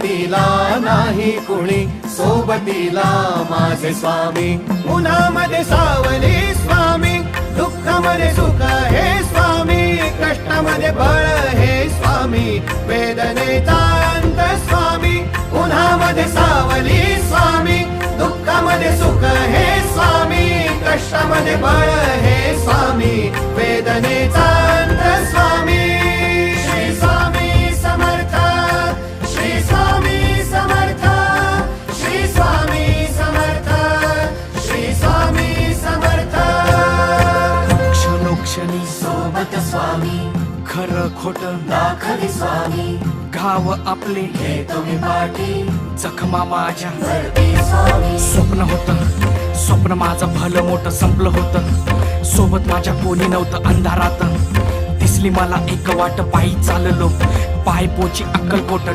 सोबतीला नाही कुणी, सोबतीला माझे स्वामी. उन्हामध्ये सावली स्वामी, दुःखामध्ये सुख हे स्वामी, कष्टामध्ये बळ हे स्वामी, वेदनेचा अंत स्वामी. उन्हामध्ये सावली स्वामी, दुःखामध्ये सुख हे स्वामी, कष्टामध्ये बळ हे स्वामी, वेदनेचा अंत स्वामी. श्री स्वामी समर्थ, श्री स्वामी समर्थ, श्री स्वामी समर्थ, श्री स्वामी समर्थ. क्षणोक्षणी सोबत स्वामी, खरं खोट दाखले स्वामी, घाव आपले हे तुम्ही पाठी जखमा माझ्या. भरती स्वामी. स्वप्न होतं, स्वप्न माझं भलं मोठं संपलं होतं. सोबत माझ्या कोणी नव्हतं अंधारात. दिसली मला एक वाट, पायी चाललो पाय पोची अक्कलकोट.